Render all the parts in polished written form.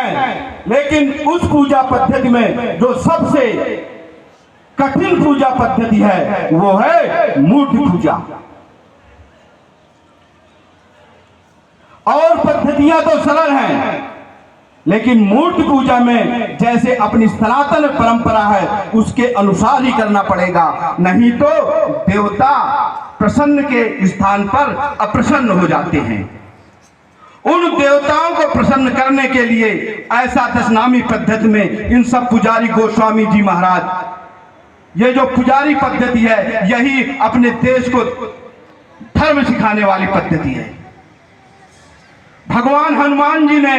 हैं, लेकिन उस पूजा पद्धति में जो सबसे कठिन पूजा पद्धति है वो है मूर्ति पूजा। और पद्धतियां तो सरल हैं, लेकिन मूर्ति पूजा में जैसे अपनी सनातन परंपरा है उसके अनुसार ही करना पड़ेगा, नहीं तो देवता प्रसन्न के स्थान पर अप्रसन्न हो जाते हैं। उन देवताओं को प्रसन्न करने के लिए ऐसा दशनामी पद्धति में इन सब पुजारी गोस्वामी जी महाराज, ये जो पुजारी पद्धति है यही अपने देश को धर्म सिखाने वाली पद्धति है। भगवान हनुमान जी ने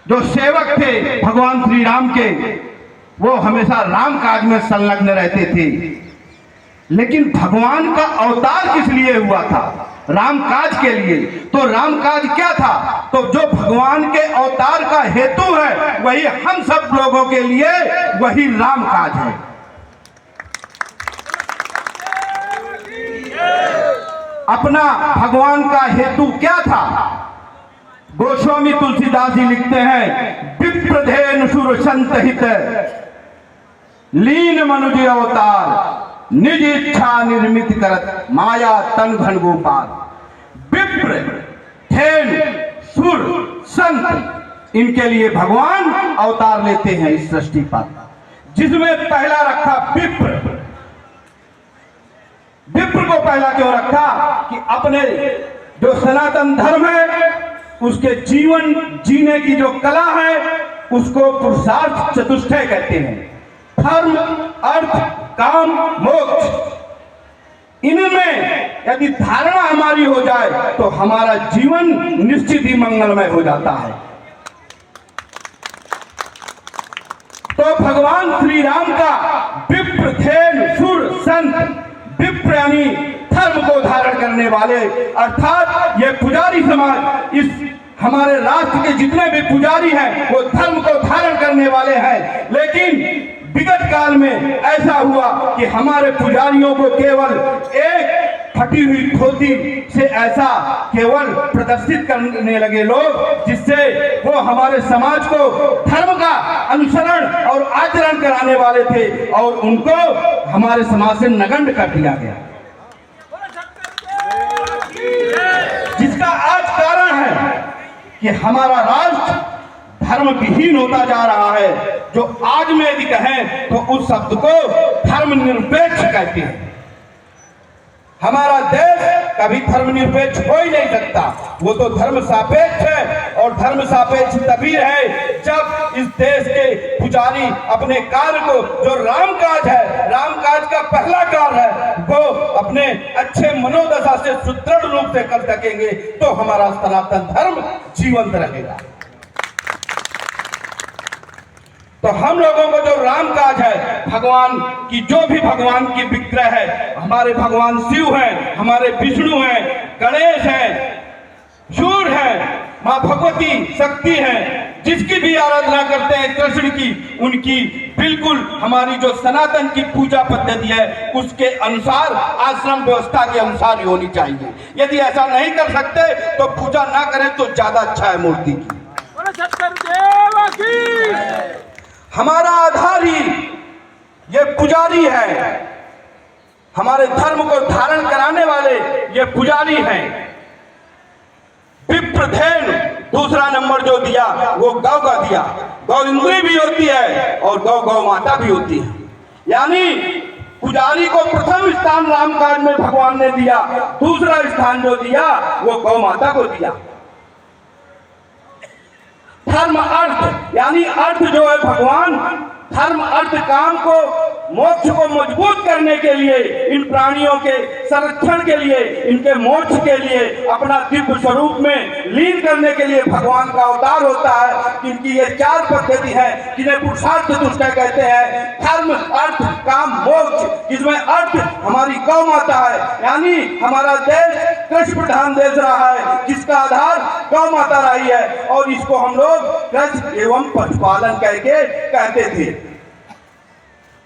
जो सेवक थे भगवान श्री राम के, वो हमेशा राम काज में संलग्न रहते थे। लेकिन भगवान का अवतार किस लिए हुआ था? राम काज के लिए। तो राम काज क्या था? तो जो भगवान के अवतार का हेतु है वही हम सब लोगों के लिए वही राम काज है। अपना भगवान का हेतु क्या था? गोस्वामी तुलसीदास जी लिखते हैं, विप्रधेन सुर संत हित लीन मनुज अवतार निज इच्छा निर्मित करत माया तन घन गोपाल। विप्र धेन सुर संत, इनके लिए भगवान अवतार लेते हैं इस सृष्टि पर, जिसमें पहला रखा विप्र। विप्र को पहला क्यों रखा? कि अपने जो सनातन धर्म है उसके जीवन जीने की जो कला है उसको पुरुषार्थ चतुष्टय कहते हैं। धर्म, अर्थ, काम, मोक्ष, इनमें यदि धारणा हमारी हो जाए तो हमारा जीवन निश्चित ही मंगलमय हो जाता है। तो भगवान श्री राम का विप्र धेन सुर संत, विप्र यानी धर्म को धारण करने वाले, अर्थात ये पुजारी समाज, इस हमारे राष्ट्र के जितने भी पुजारी हैं वो धर्म को धारण करने वाले हैं। लेकिन विगत काल में ऐसा हुआ कि हमारे पुजारियों को केवल एक फटी हुई धोती से ऐसा केवल प्रदर्शित करने लगे लोग, जिससे वो हमारे समाज को धर्म का अनुसरण और आचरण कराने वाले थे और उनको हमारे समाज से नगण्य कर दिया गया, जिसका आज कारण है कि हमारा राष्ट्र धर्म विहीन होता जा रहा है। जो आज में यदि कहें तो उस शब्द को धर्मनिरपेक्ष कहते हैं। हमारा देश कभी धर्मनिरपेक्ष हो ही नहीं सकता, वो तो धर्म सापेक्ष है। और धर्म सापेक्ष तभी है जब इस देश के पुजारी अपने कार्य को, जो राम काज है, राम काज का पहला कार्य है, वो अपने अच्छे मनोदशा से सुदृढ़ रूप से कर सकेंगे तो हमारा सनातन धर्म जीवंत रहेगा। तो हम लोगों को जो राम काज है, भगवान की जो भी भगवान की विग्रह है, हमारे भगवान शिव हैं, हमारे विष्णु हैं, गणेश हैं, सूर्य हैं, माँ भगवती शक्ति हैं, जिसकी भी आराधना करते हैं कृष्ण की, उनकी बिल्कुल हमारी जो सनातन की पूजा पद्धति है उसके अनुसार, आश्रम व्यवस्था के अनुसार ही होनी चाहिए। यदि ऐसा नहीं कर सकते तो पूजा ना करें तो ज्यादा अच्छा है मूर्ति की। हमारा आधार ही ये पुजारी है, हमारे धर्म को धारण कराने वाले ये पुजारी हैं। विप्रधेन दूसरा नंबर जो दिया वो गौ का दिया। गौ इंद्री भी होती है और गौ गौ माता भी होती है, यानी पुजारी को प्रथम स्थान राम काज में भगवान ने दिया, दूसरा स्थान जो दिया वो गौ माता को दिया। धर्म अर्थ यानी अर्थ जो है भगवान धर्म अर्थ काम को मोक्ष को मजबूत करने के लिए, इन प्राणियों के संरक्षण के लिए, इनके मोक्ष के लिए, अपना दिव्य स्वरूप में लीन करने के लिए भगवान का अवतार होता है। इनकी ये चार पद्धति है जिन्हें पुरुषार्थ चतुष्टय कहते हैं। धर्म अर्थ काम मोक्ष, जिसमें अर्थ हमारी गौ माता है, यानी हमारा देश कृषि प्रधान देश रहा है जिसका आधार गौ माता रही है और इसको हम लोग कृषि एवं पशुपालन कहते थे।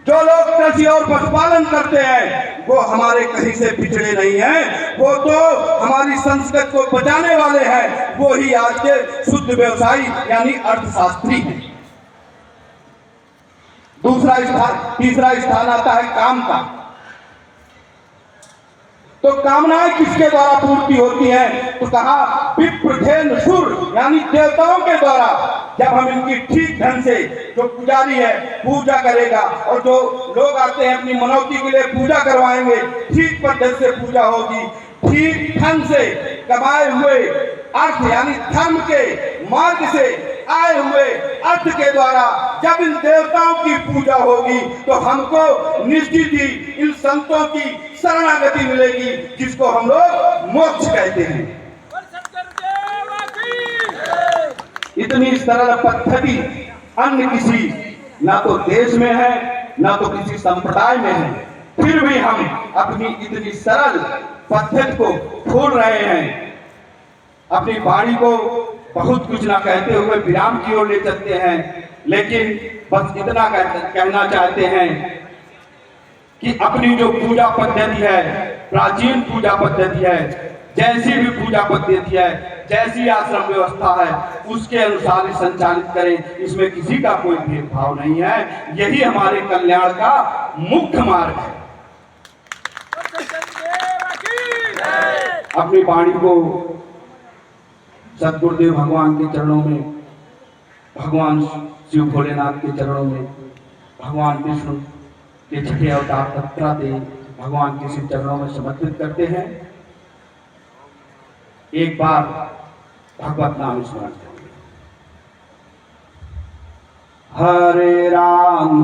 जो लोग कृषि और पशुपालन करते हैं वो हमारे कहीं से पिछड़े नहीं हैं, वो तो हमारी संस्कृति को बचाने वाले हैं, वो ही आज के शुद्ध व्यवसायी यानी अर्थशास्त्री हैं। तीसरा स्थान आता है काम का। तो कामनाएं किसके द्वारा पूर्ति होती हैं? तो कहा विप्रधेनु सुर यानी देवताओं के द्वारा। जब हम इनकी ठीक ढंग से, जो पुजारी है पूजा करेगा और जो लोग आते हैं अपनी मनौती के लिए पूजा करवाएंगे, ठीक पद्धति से पूजा होगी, ठीक ढंग से कमाए हुए अर्थ यानी धर्म के मार्ग से आए हुए अर्थ के द्वारा जब इन देवताओं की पूजा होगी तो हमको निश्चित ही इन संतों की शरणागति मिलेगी, जिसको हम लोग मोक्ष कहते हैं। इतनी सरल पद्धति अन्य किसी ना तो देश में है ना तो किसी संप्रदाय में है, फिर भी हम अपनी इतनी सरल पद्धति को छोड़ रहे हैं। अपनी वाणी को बहुत कुछ ना कहते हुए विराम की ओर ले चलते हैं, लेकिन बस इतना कहना चाहते हैं कि अपनी जो पूजा पद्धति है, प्राचीन पूजा पद्धति है, जैसी भी पूजा पद्धति है, जैसी आश्रम व्यवस्था है, उसके अनुसार संचालित करें। इसमें किसी का कोई भेदभाव नहीं है। यही हमारे कल्याण का मुख्य मार्ग है। अपनी वाणी को सदगुरुदेव भगवान के चरणों में, भगवान शिव भोलेनाथ के चरणों में, भगवान विष्णु के छठे अवतार दत्तात्रेय भगवान के शिव चरणों में समर्पित करते हैं। एक बार भगवत नाम स्मरण करें। हरे राम